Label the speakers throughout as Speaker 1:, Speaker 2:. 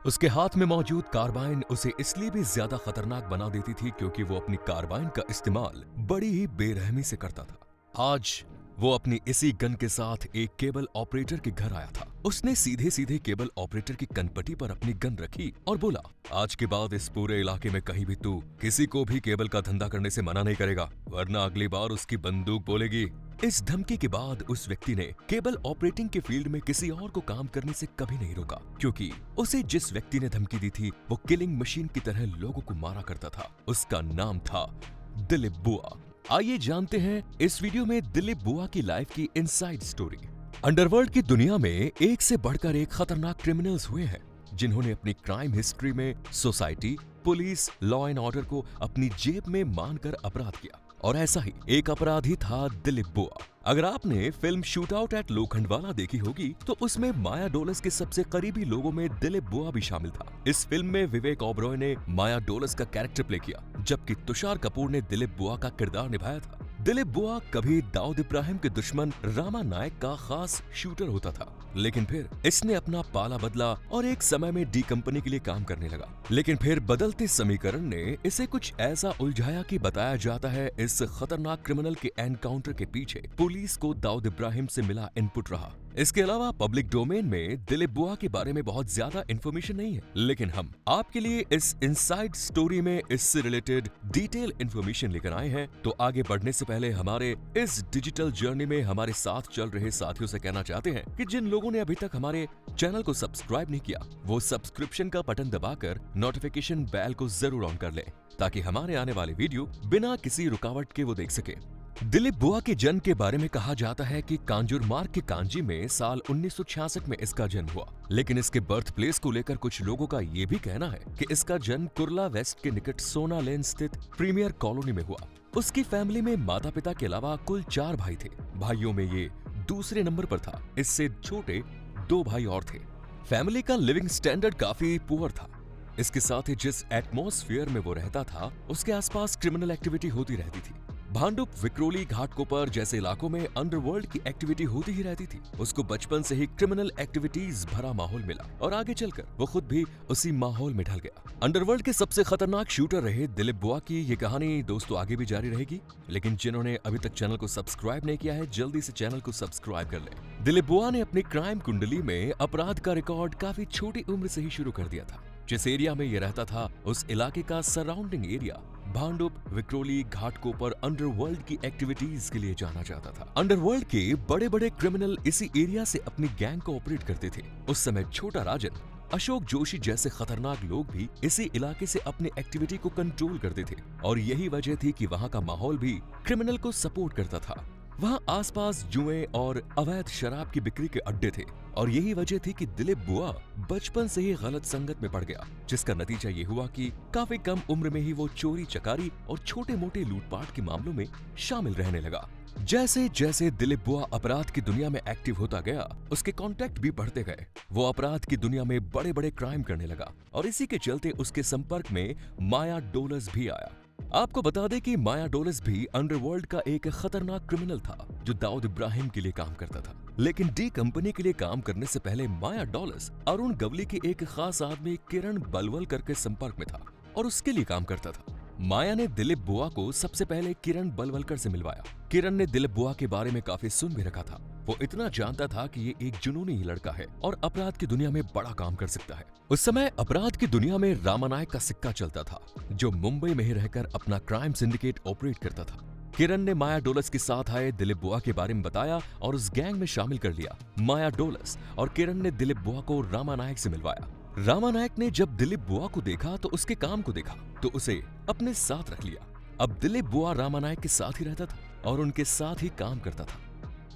Speaker 1: उसके हाथ में मौजूद कार्बाइन उसे इसलिए भी ज्यादा खतरनाक बना देती थी क्योंकि वो अपनी कार्बाइन का इस्तेमाल बड़ी ही बेरहमी से करता था। आज वो अपनी इसी गन के साथ एक केबल ऑपरेटर के घर आया था। उसने सीधे सीधे केबल ऑपरेटर की कनपटी पर अपनी गन रखी और बोला, आज के बाद इस पूरे इलाके में कहीं भी तू किसी को भी केबल का धंधा करने से मना नहीं करेगा, वरना अगली बार उसकी बंदूक बोलेगी। इस धमकी के बाद उस व्यक्ति ने केबल ऑपरेटिंग के फील्ड में किसी और को काम करने से कभी नहीं रोका, क्योंकि उसे जिस व्यक्ति ने धमकी दी थी वो किलिंग मशीन की तरह लोगों को मारा करता था। उसका नाम था दिलीप बुआ। आइए जानते हैं इस वीडियो में दिलीप बुआ की लाइफ की इनसाइड स्टोरी। अंडरवर्ल्ड की दुनिया में एक से बढ़कर एक खतरनाक क्रिमिनल्स हुए हैं जिन्होंने अपनी क्राइम हिस्ट्री में society, police, law and order को अपनी जेब में मानकर अपराध किया, और ऐसा ही एक अपराधी था दिलीप बुआ। अगर आपने film shoot out at Lokhandwala देखी होगी तो उसमें माया डोलस के सबसे करीबी लोगों में दिलीप बुआ भी शामिल था। इस फिल्म में विवेक ओबरॉय ने माया डोलस का कैरेक्टर प्ले किया, जबकि तुषार कपूर ने दिलीप बुआ का किरदार निभाया था। दिलीप बुआ कभी दाऊद इब्राहिम के दुश्मन रामा नायक का खास शूटर होता था, लेकिन फिर इसने अपना पाला बदला और एक समय में डी कंपनी के लिए काम करने लगा। लेकिन फिर बदलते समीकरण ने इसे कुछ ऐसा उलझाया कि बताया जाता है इस खतरनाक क्रिमिनल के एनकाउंटर के पीछे पुलिस को दाऊद इब्राहिम से मिला इनपुट रहा। इसके अलावा पब्लिक डोमेन में दिलीप बुआ के बारे में बहुत ज्यादा इन्फॉर्मेशन नहीं है, लेकिन हम आपके लिए इस इनसाइड स्टोरी में इससे रिलेटेड डिटेल इन्फॉर्मेशन लेकर आए हैं। तो आगे बढ़ने से पहले हमारे इस डिजिटल जर्नी में हमारे साथ चल रहे साथियों से कहना चाहते हैं कि जिन लोगों ने अभी तक हमारे चैनल को सब्सक्राइब नहीं किया, वो सब्सक्रिप्शन का बटन दबाकर नोटिफिकेशन बेल को जरूर ऑन कर लें, ताकि हमारे आने वाले वीडियो बिना किसी रुकावट के वो देख सके। दिलीप बुआ के जन्म के बारे में कहा जाता है कि कांजूर मार्ग के कांजी में साल 1966 में इसका जन्म हुआ, लेकिन इसके बर्थ प्लेस को लेकर कुछ लोगों का ये भी कहना है कि इसका जन्म कुर्ला वेस्ट के निकट सोना लेन स्थित प्रीमियर कॉलोनी में हुआ। उसकी फैमिली में माता पिता के अलावा कुल 4 भाई थे। भाइयों में ये दूसरे नंबर पर था। इससे छोटे 2 भाई और थे। फैमिली का लिविंग स्टैंडर्ड काफी पुअर था। इसके साथ ही जिस एटमॉस्फेयर में वो रहता था उसके आसपास क्रिमिनल एक्टिविटी होती रहती थी। भांडुप, विक्रोली, घाटकोपर जैसे इलाकों में अंडरवर्ल्ड की एक्टिविटी होती ही रहती थी। उसको बचपन से ही क्रिमिनल एक्टिविटीज भरा माहौल मिला और आगे चलकर वो खुद भी उसी माहौल में ढल गया। अंडरवर्ल्ड के सबसे खतरनाक शूटर रहे दिलीप बुआ की ये कहानी दोस्तों आगे भी जारी रहेगी, लेकिन जिन्होंने अभी तक चैनल को सब्सक्राइब नहीं किया है जल्दी से चैनल को सब्सक्राइब कर लें। दिलीप बुआ ने अपनी क्राइम कुंडली में अपराध का रिकॉर्ड काफी छोटी उम्र से ही शुरू कर दिया था। जिस एरिया में ये रहता था उस इलाके का surrounding area Bhandup, Vikhroli, Ghatkopar underworld की एक्टिविटीज के लिए जाना जाता था। अंडरवर्ल्ड के बड़े बड़े क्रिमिनल इसी एरिया से अपनी गैंग को ऑपरेट करते थे। उस समय छोटा राजन, अशोक जोशी जैसे खतरनाक लोग भी इसी इलाके से अपनी एक्टिविटी को कंट्रोल करते थे, और यही वजह थी कि वहाँ का माहौल भी क्रिमिनल को सपोर्ट करता था। वहाँ आसपास जुए और अवैध शराब की बिक्री के अड्डे थे, और यही वजह थी कि दिलीप बुआ बचपन से ही गलत संगत में पड़ गया, जिसका नतीजा ये हुआ कि काफी कम उम्र में ही वो चोरी चकारी और छोटे मोटे लूटपाट के मामलों में शामिल रहने लगा। जैसे जैसे दिलीप बुआ अपराध की दुनिया में एक्टिव होता गया, उसके कॉन्टैक्ट भी बढ़ते गए। वो अपराध की दुनिया में बड़े बड़े क्राइम करने लगा, और इसी के चलते उसके संपर्क में माया डोलस भी आया। आपको बता दें कि माया डोलस भी अंडरवर्ल्ड का एक खतरनाक क्रिमिनल था जो दाऊद इब्राहिम के लिए काम करता था। लेकिन डी कंपनी के लिए काम करने से पहले माया डोलस अरुण गवली के एक खास आदमी किरण बलवलकर के संपर्क में था और उसके लिए काम करता था। माया ने दिलीप बुआ को सबसे पहले किरण बलवलकर से मिलवाया। किरण ने दिलीप बुआ के बारे में काफी सुन भी रखा था। वो इतना जानता था कि ये एक जुनूनी ही लड़का है और अपराध की दुनिया में बड़ा काम कर सकता है। उस समय अपराध की दुनिया में रामा नायक का सिक्का चलता था, जो मुंबई में ही रहकर अपना क्राइम सिंडिकेट ऑपरेट करता था। किरण ने माया डोलस के साथ आए दिलीप बुआ के बारे में बताया और उस गैंग में शामिल कर लिया। माया डोलस और किरण ने दिलीप बुआ को रामा नायक से मिलवाया। रामा नायक ने जब दिलीप बुआ को देखा तो उसके काम को देखा तो उसे अपने साथ रख लिया। अब दिलीप बुआ रामा नायक के साथ ही रहता था और उनके साथ ही काम करता था।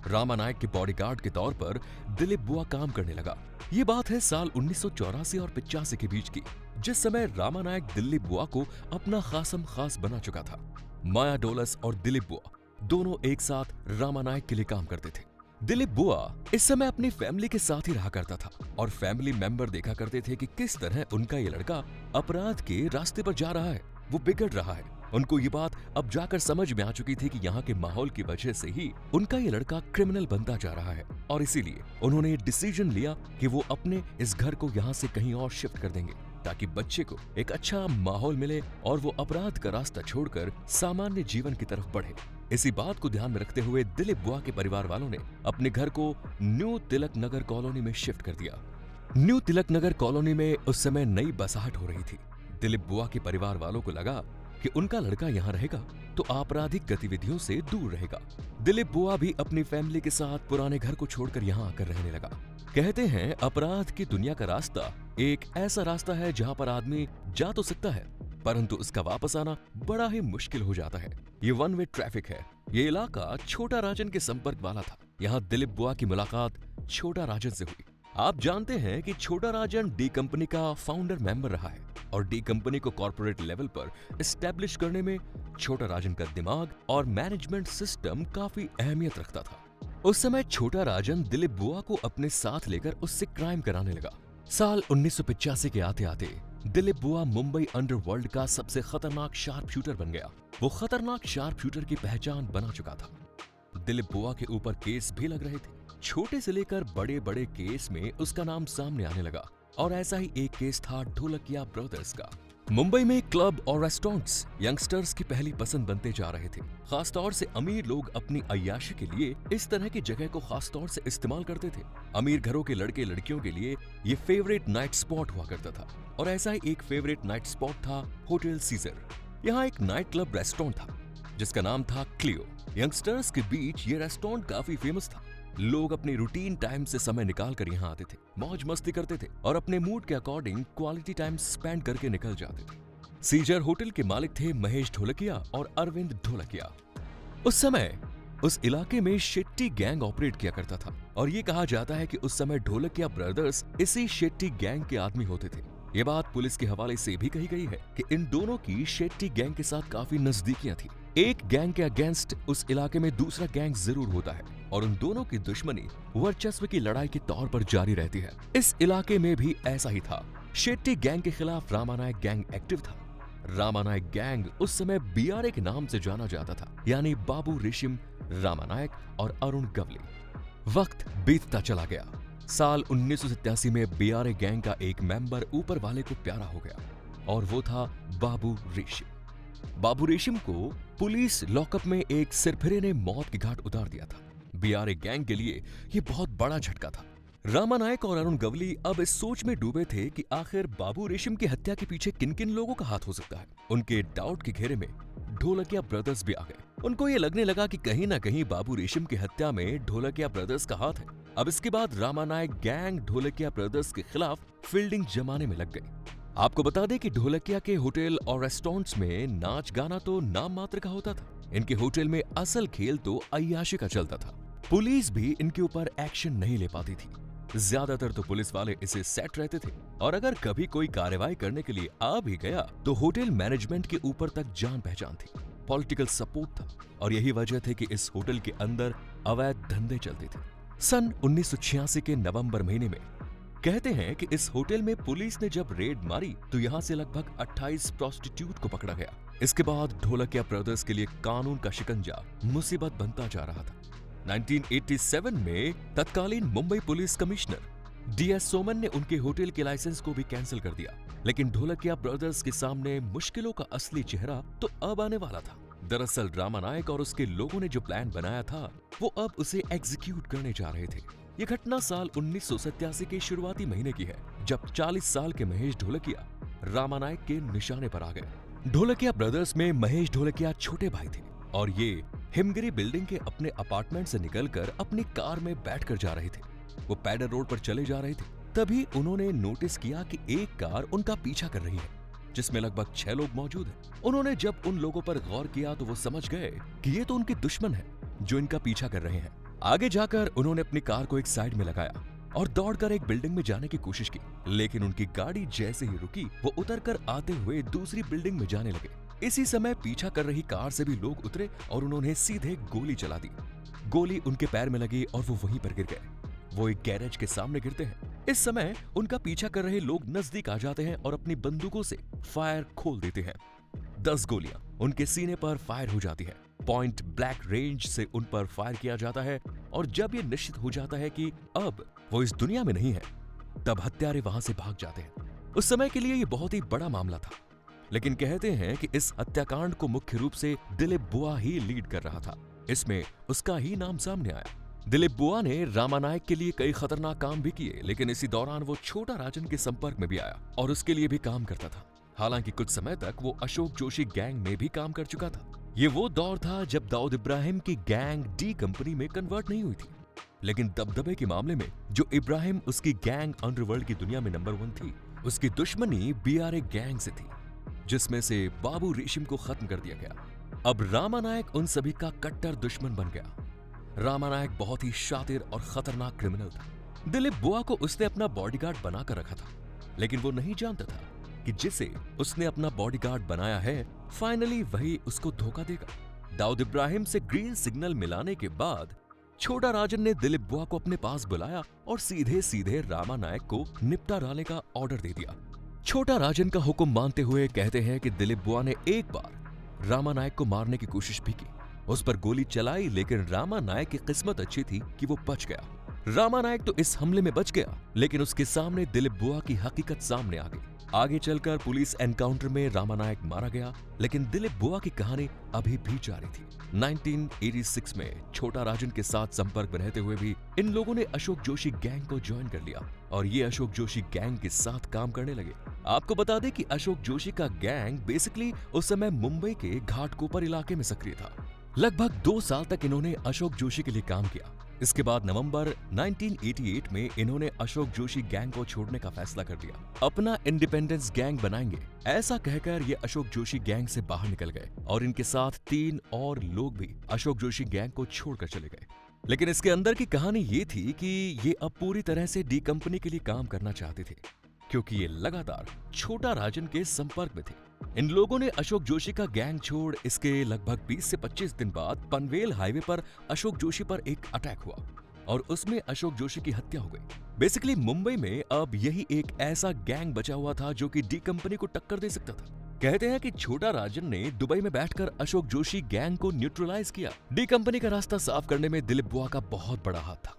Speaker 1: रामा नायक के बॉडीगार्ड के तौर पर दिलीप बुआ काम करने लगा। ये बात है साल 1984 और 85 के बीच की, जिस समय रामा नायक दिलीप बुआ को अपना खासम खास बना चुका था। माया डोलस और दिलीप बुआ दोनों एक साथ रामा नायक के लिए काम करते थे। दिलीप बुआ इस समय अपनी फैमिली के साथ ही रहा करता था और फैमिली मेंबर देखा करते थे कि किस तरह उनका ये लड़का अपराध के रास्ते पर जा रहा है, वो बिगड़ रहा है। उनको ये बात अब जाकर समझ में आ चुकी थी कि यहाँ के माहौल की वजह से ही उनका ये लड़का क्रिमिनल बनता जा रहा है, और इसीलिए उन्होंने डिसीजन लिया कि वो अपने इस घर को यहाँ से कहीं और शिफ्ट कर देंगे ताकि बच्चे को एक अच्छा माहौल मिले और वो अपराध का रास्ता छोड़कर सामान्य जीवन की तरफ बढ़े। इसी बात को ध्यान में रखते हुए दिलीप बुआ के परिवार वालों ने अपने घर को न्यू तिलक नगर कॉलोनी में शिफ्ट कर दिया। न्यू तिलक नगर कॉलोनी में उस समय नई बसाहट हो रही थी। दिलीप बुआ के परिवार वालों को लगा कि उनका लड़का यहाँ रहेगा तो आपराधिक गतिविधियों से दूर रहेगा। दिलीप बुआ भी अपनी फैमिली के साथ पुराने घर को छोड़कर यहाँ आकर रहने लगा। कहते हैं अपराध की दुनिया का रास्ता एक ऐसा रास्ता है जहाँ पर आदमी जा तो सकता है परंतु उसका वापस आना बड़ा ही मुश्किल हो जाता है। ये वन वे ट्रैफिक है। ये इलाका छोटा राजन के संपर्क वाला था। यहाँ दिलीप बुआ की मुलाकात छोटा राजन से हुई। आप जानते हैं कि छोटा राजन डी कंपनी का फाउंडर मेंबर रहा है और डी कंपनी को कॉर्पोरेट लेवल पर एस्टेब्लिश करने में छोटा राजन का दिमाग और मैनेजमेंट सिस्टम काफी अहमियत रखता था। उस समय छोटा राजन दिलीप बुआ को अपने साथ लेकर उससे क्राइम कराने लगा। साल 1985 के आते आते दिलीप बुआ मुंबई अंडरवर्ल्ड का सबसे खतरनाक शार्प शूटर बन गया। वो खतरनाक शार्प शूटर की पहचान बना चुका था। दिलीप बुआ के ऊपर केस भी लग रहे थे। छोटे से लेकर बड़े बड़े केस में उसका नाम सामने आने लगा और ऐसा ही एक केस था ढोलकिया ब्रदर्स का। मुंबई में क्लब और रेस्टोरेंट्स यंगस्टर्स की पहली पसंद बनते जा रहे थे। खासतौर से अमीर लोग अपनी अय्याशी के लिए इस तरह की जगह को खासतौर से इस्तेमाल करते थे। अमीर घरों के लड़के लड़कियों के लिए ये फेवरेट नाइट स्पॉट हुआ करता था और ऐसा ही एक फेवरेट नाइट स्पॉट था होटल सीजर। यहाँ एक नाइट क्लब रेस्टोरेंट था जिसका नाम था क्लियो। यंगस्टर्स के बीच ये रेस्टोरेंट काफी फेमस था। लोग अपने रूटीन टाइम से समय निकाल कर यहाँ आते थे, मौज मस्ती करते थे और अपने मूड के अकॉर्डिंग क्वालिटी टाइम स्पेंड करके निकल जाते थे। सीजर होटल के मालिक थे महेश ढोलकिया और अरविंद ढोलकिया। उस समय उस इलाके में शेट्टी गैंग ऑपरेट किया करता था और ये कहा जाता है कि उस समय ढोलकिया ब्रदर्स इसी शेट्टी गैंग के आदमी होते थे। ये बात पुलिस के हवाले से भी कही गई है कि इन दोनों की शेट्टी गैंग के साथ काफी नजदीकियां थी। एक गैंग के अगेंस्ट उस इलाके में दूसरा गैंग जरूर होता है और उन दोनों की दुश्मनी वर्चस्व की लड़ाई के तौर पर जारी रहती है। इस इलाके में भी ऐसा ही था। शेट्टी गैंग के खिलाफ रामानायक गैंग एक्टिव था। रामानायक गैंग उस समय बीआरए के नाम से जाना जाता था, यानी बाबू रेशिम, रामानायक और अरुण गवली। वक्त बीतता चला गया। साल 1987 में बीआरए गैंग का एक मेंबर ऊपर वाले को प्यारा हो गया और वो था बाबू रेशिम। बाबू रेशिम को पुलिस लॉकअप में एक सिरफिरे ने मौत की घाट उतार दिया था। बीआरए गैंग के लिए ये बहुत बड़ा झटका था। रामानायक और अरुण गवली अब इस सोच में डूबे थे कि आखिर बाबू रेशिम की हत्या के पीछे किन किन लोगों का हाथ हो सकता है। उनके डाउट के घेरे में ढोलकिया ब्रदर्स भी आ गए। उनको ये लगने लगा कि कहीं ना कहीं बाबू रेशिम की हत्या में ढोलकिया ब्रदर्स का हाथ है। अब इसके बाद रामानायक गैंग ढोलकिया ब्रदर्स के खिलाफ फील्डिंग जमाने में लग गई। आपको बता दें कि ढोलकिया के होटल और रेस्टोरेंट्स में नाच गाना तो नाम मात्र का होता था। इनके होटल में असल खेल तो अय्याशी का चलता था। पुलिस भी इनके ऊपर एक्शन नहीं ले पाती थी। ज्यादातर तो पुलिस वाले इसे सेट रहते थे और अगर कभी कोई कार्रवाई करने के लिए आ भी गया तो होटल मैनेजमेंट के ऊपर तक जान पहचान थी। पॉलिटिकल सपोर्ट था और यही वजह थी कि इस होटल के अंदर अवैध धंधे चलते थे। सन 1986 के नवंबर महीने में कहते हैं कि इस होटल में पुलिस ने जब रेड मारी तो यहाँ से लगभग 28 प्रोस्टिट्यूट को पकड़ा गया। इसके बाद ढोलकिया ब्रदर्स के लिए कानून का शिकंजा मुसीबत बनता जा रहा था। 1987 में तत्कालीन Mumbai police commissioner DS Soman ने उनके होटल के लाइसेंस को भी कैंसिल कर दिया। लेकिन ढोलकिया ब्रदर्स के सामने मुश्किलों का असली चेहरा तो अब आने वाला था। दरअसल रामानायक और उसके लोगों ने जो प्लान बनाया था वो अब उसे एग्जीक्यूट करने जा रहे थे। ये घटना साल 1987 के शुरुआती महीने की है, जब 40 साल के महेश ढोलकिया रामानायक के निशाने पर आ गए। ढोलकिया ब्रदर्स में महेश ढोलकिया छोटे भाई थे और ये हिमगिरी बिल्डिंग के अपने अपार्टमेंट से निकलकर अपनी कार में बैठकर जा रहे थे। वो पैडर रोड पर चले जा रहे थे, तभी उन्होंने नोटिस किया कि एक कार उनका पीछा कर रही है जिसमें लगभग 6 लोग मौजूद हैं। उन्होंने जब उन लोगों पर गौर किया तो वो समझ गए कि ये तो उनके दुश्मन हैं जो इनका पीछा कर रहे हैं। आगे जाकर उन्होंने अपनी कार को एक साइड में लगाया और दौड़कर एक बिल्डिंग में जाने की कोशिश की, लेकिन उनकी गाड़ी जैसे ही रुकी वो उतरकर आते हुए दूसरी बिल्डिंग में जाने लगे। इसी समय पीछा कर रही कार से भी लोग उतरे और उन्होंने सीधे गोली चला दी। गोली उनके पैर में लगी और वो वहीं पर गिर गए। वो एक गैरेज के सामने गिरते हैं। इस समय उनका पीछा कर रहे लोग नजदीक आ जाते हैं और अपनी बंदूकों से फायर खोल देते हैं। 10 गोलियां उनके सीने पर फायर हो जाती है। पॉइंट ब्लैंक रेंज से उन पर फायर किया जाता है और जब ये निश्चित हो जाता है कि अब वो इस दुनिया में नहीं है, तब हत्यारे वहां से भाग जाते हैं। उस समय के लिए ये बहुत ही बड़ा मामला था, लेकिन कहते हैं कि इस हत्याकांड को मुख्य रूप से दिलीप बुआ ही लीड कर रहा था। इसमें उसका ही नाम सामने आया। दिलीप बुआ ने रामानायक के लिए कई खतरनाक काम भी किए, लेकिन इसी दौरान वो छोटा राजन के संपर्क में भी आया और उसके लिए भी काम करता था। हालांकि कुछ समय तक वो अशोक जोशी गैंग में भी काम कर चुका था। ये वो दौर था जब दाऊद इब्राहिम की गैंग डी कंपनी में कन्वर्ट नहीं हुई थी, लेकिन दबदबे के मामले में जो इब्राहिम उसकी गैंग अंडरवर्ल्ड की दुनिया में नंबर 1 थी, उसकी दुश्मनी बीआरए गैंग से थी, जिसमें से बाबू रेशम को खत्म कर दिया गया। अब रामानायक उन सभी का कट्टर दुश्मन बन गया। रामानायक बहुत ही शातिर और खतरनाक क्रिमिनल था। दिलीप बुआ को उसने अपना बॉडीगार्ड बनाकर रखा था, लेकिन वो नहीं जानता था कि जिसे उसने अपना बॉडीगार्ड बनाया है, फाइनली वही उसको धोखा देगा। दाऊद इब्राहिम से ग्रीन सिग्नल मिलाने के बाद छोटा राजन ने दिलीप बुआ को अपने पास बुलाया और सीधे सीधे रामानायक को निपटा डालने का ऑर्डर दे दिया। छोटा राजन का हुक्म मानते हुए कहते हैं कि दिलीप बुआ ने एक बार रामानायक को मारने की कोशिश भी की, उस पर गोली चलाई, लेकिन रामानायक की किस्मत अच्छी थी कि वो बच गया। रामानायक तो इस हमले में बच गया, लेकिन उसके सामने दिलीप बुआ की हकीकत सामने आ गई। आगे चलकर पुलिस एनकाउंटर में रामानायक मारा गया, लेकिन दिलीप बुआ की कहानी अभी भी जारी थी। 1986 में छोटा राजन के साथ संपर्क में रहते हुए भी इन लोगों ने अशोक जोशी गैंग को ज्वाइन कर लिया और ये अशोक जोशी गैंग के साथ काम करने लगे। आपको बता दें कि अशोक जोशी का गैंग बेसिकली उस समय मुंबई के घाटकोपर इलाके में सक्रिय था। लगभग 2 साल तक इन्होंने अशोक जोशी के लिए काम किया। इसके बाद नवंबर 1988 में इन्होंने अशोक जोशी गैंग को छोड़ने का फैसला कर लिया। अपना इंडिपेंडेंस गैंग बनाएंगे, ऐसा कहकर ये अशोक जोशी गैंग से बाहर निकल गए और इनके साथ 3 और लोग भी अशोक जोशी गैंग को छोड़कर चले गए। लेकिन इसके अंदर की कहानी ये थी कि ये अब पूरी तरह से डी कंपनी के लिए काम करना चाहते थे, क्योंकि ये लगातार छोटा राजन के संपर्क में थे। इन लोगों ने अशोक जोशी का गैंग छोड़ इसके लगभग 20 से 25 दिन बाद पनवेल हाईवे पर अशोक जोशी पर एक अटैक हुआ और उसमें अशोक जोशी की हत्या हो गई। बेसिकली मुंबई में अब यही एक ऐसा गैंग बचा हुआ था जो कि डी कंपनी को टक्कर दे सकता था। कहते हैं कि छोटा राजन ने दुबई में बैठकर अशोक जोशी गैंग को न्यूट्रलाइज किया। डी कंपनी का रास्ता साफ करने में दिलीप बुआ का बहुत बड़ा हाथ था।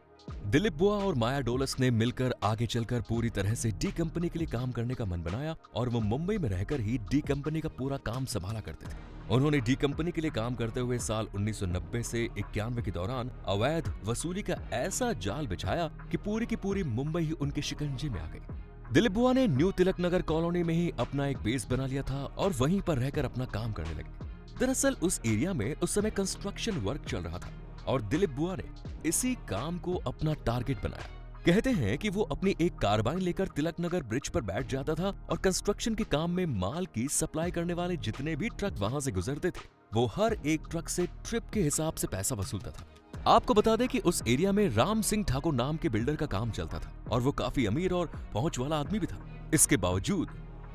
Speaker 1: दिलीप बुआ और माया डोलस ने मिलकर आगे चलकर पूरी तरह से डी कंपनी के लिए काम करने का मन बनाया और वो मुंबई में रहकर ही डी कंपनी का पूरा काम संभाला करते थे। उन्होंने डी कंपनी के लिए काम करते हुए साल 1990 से 91 के दौरान अवैध वसूली का ऐसा जाल बिछाया कि पूरी की पूरी मुंबई ही उनके शिकंजे में आ गई। दिलीप बुआ ने न्यू तिलक नगर कॉलोनी में ही अपना एक बेस बना लिया था और वहीं पर रहकर अपना काम करने लगे। दरअसल उस एरिया में उस समय कंस्ट्रक्शन वर्क चल रहा था और दिलीप बुआ ने इसी काम को अपना टारगेट बनाया। कहते हैं कि वो अपनी एक कार्बाइन लेकर तिलक नगर ब्रिज पर बैठ जाता था और कंस्ट्रक्शन के काम में माल की सप्लाई करने वाले जितने भी ट्रक वहां से गुजरते थे, वो हर एक ट्रक से ट्रिप के हिसाब से पैसा वसूलता था। आपको बता दें कि उस एरिया में राम सिंह ठाकुर नाम के बिल्डर का काम चलता था और वो काफी अमीर और पहुंच वाला आदमी भी था। इसके बावजूद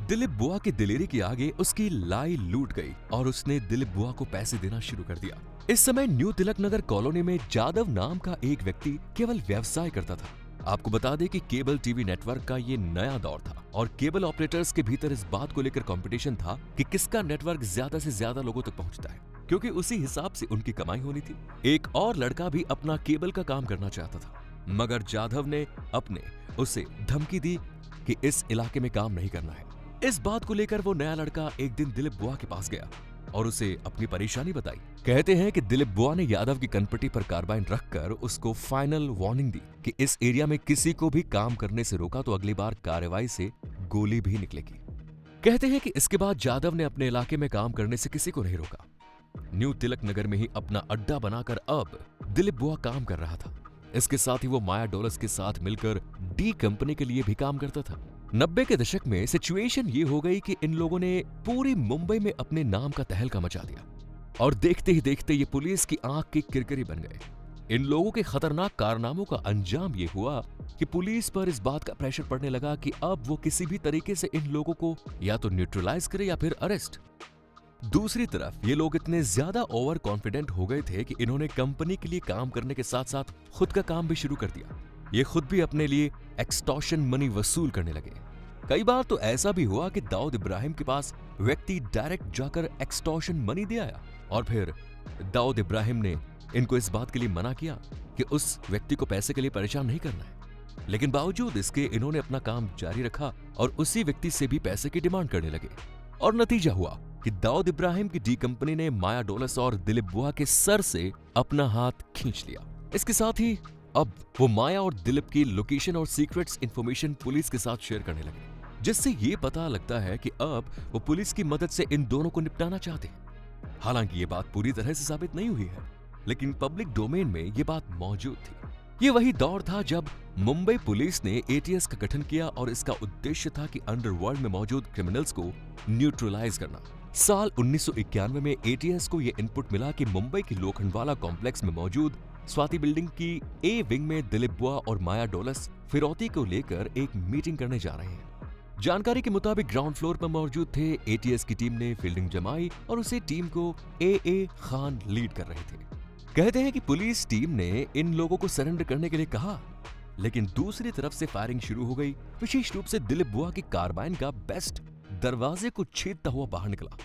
Speaker 1: दिलीप बुआ की दिलेरी के आगे उसकी लाई लूट गई और उसने दिलीप बुआ को पैसे देना शुरू कर दिया। इस समय न्यू तिलक नगर कॉलोनी में जादव नाम का एक व्यक्ति केवल व्यवसाय करता था। आपको बता दें कि केबल टीवी नेटवर्क का ये नया दौर था और केबल ऑपरेटर्स के भीतर इस बात को लेकर कंपटीशन था कि किसका नेटवर्क ज्यादा से ज्यादा लोगों तक पहुंचता है, क्योंकि उसी हिसाब से उनकी कमाई होनी थी। एक और लड़का भी अपना केबल का काम करना चाहता था, मगर जाधव ने उसे धमकी दी कि इस इलाके में काम नहीं करना है। इस बात को लेकर वो नया लड़का एक दिन दिलीप बुआ के पास गया और उसे अपनी परेशानी बताई। कहते हैं कि दिलीप बुआ ने यादव की कनपटी पर कार्बाइन रखकर उसको फाइनल वार्निंग दी कि इस एरिया में किसी को भी काम करने से रोका तो अगली बार कार्रवाई से गोली भी निकलेगी। कहते हैं कि इसके बाद जादव ने अपने इलाके में काम करने से किसी को नहीं रोका। न्यू तिलक नगर में ही अपना अड्डा बनाकर अब दिलीप बुआ काम कर रहा था। इसके साथ ही वो माया डोलस के साथ मिलकर डी कंपनी के लिए भी काम करता था। 90 के दशक में सिचुएशन ये हो गई कि इन लोगों ने पूरी मुंबई में अपने नाम का तहलका मचा दिया और देखते ही देखते ये पुलिस की आंख की किरकिरी बन गए। इन लोगों के खतरनाक कारनामों का अंजाम ये हुआ कि पुलिस पर इस बात का प्रेशर पड़ने लगा कि अब वो किसी भी तरीके से इन लोगों को या तो न्यूट्रलाइज करे या फिर अरेस्ट। दूसरी तरफ ये लोग इतने ज्यादा ओवर कॉन्फिडेंट हो गए थे कि इन्होंने कंपनी के लिए काम करने के साथ साथ खुद का काम भी शुरू कर दिया। ये खुद भी अपने लिए एक्सटॉर्शन मनी वसूल करने लगे। कई बार तो ऐसा भी हुआ कि दाऊद इब्राहिम के पास व्यक्ति डायरेक्ट जाकर एक्सटॉर्शन मनी दे आया और फिर दाऊद इब्राहिम ने इनको इस बात के लिए मना किया कि उस व्यक्ति को पैसे के लिए परेशान नहीं करना है। लेकिन बावजूद इसके इन्होंने अपना काम जारी रखा और उसी व्यक्ति से भी पैसे की डिमांड करने लगे और नतीजा हुआ कि दाऊद इब्राहिम की डी कंपनी ने माया डोलस और दिलीप बुआ के सर से अपना हाथ खींच लिया। इसके साथ ही अब वो माया और दिलीप की लोकेशन और सीक्रेट्स इंफॉर्मेशन पुलिस के साथ शेयर करने लगे, जिससे ये पता लगता है कि अब वो पुलिस की मदद से इन दोनों को निपटाना चाहते हैं। हालांकि ये बात पूरी तरह से साबित नहीं हुई है, लेकिन पब्लिक डोमेन में ये बात मौजूद थी। ये वही दौर था जब मुंबई पुलिस ने एटीएस का गठन किया और इसका उद्देश्य था कि अंडरवर्ल्ड में मौजूद क्रिमिनल्स को न्यूट्रलाइज करना। साल 1991 में एटीएस को यह इनपुट मिला कि मुंबई की लोखंडवाला कॉम्प्लेक्स में मौजूद स्वाति बिल्डिंग की ए विंग में दिलीप बुआ और माया डोलस फिरौती को लेकर एक मीटिंग करने जा रहे हैं। जानकारी के मुताबिक ग्राउंड फ्लोर पर मौजूद थे। एटीएस की टीम ने फील्डिंग जमाई और उसे टीम को ए खान लीड कर रहे थे। कहते हैं कि पुलिस टीम ने इन लोगों को सरेंडर करने के लिए कहा, लेकिन दूसरी तरफ से फायरिंग शुरू हो गई। विशेष रूप से दिलीप बुआ की कार्बाइन का बेस्ट दरवाजे को छेदता हुआ बाहर निकला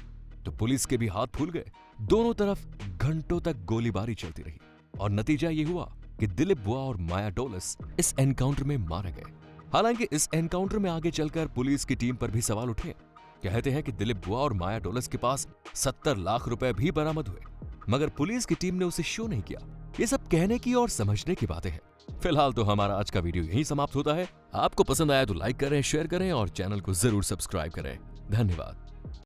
Speaker 1: तो पुलिस के भी हाथ फूल गए। दोनों तरफ घंटों तक गोलीबारी चलती रही और नतीजा ये हुआ कि दिलीप बुआ और माया डोलस इस एनकाउंटर में मारे गए। हालांकि इस एनकाउंटर में आगे चलकर पुलिस की टीम पर भी सवाल उठे। कहते हैं कि दिलीप बुआ और माया डोलस के पास 70 लाख रुपए भी बरामद हुए, मगर पुलिस की टीम ने उसे शो नहीं किया। ये सब कहने की और समझने की बातें हैं। फिलहाल तो हमारा आज का वीडियो यहीं समाप्त होता है। आपको पसंद आया तो लाइक करें, शेयर करें और चैनल को जरूर सब्सक्राइब करें। धन्यवाद।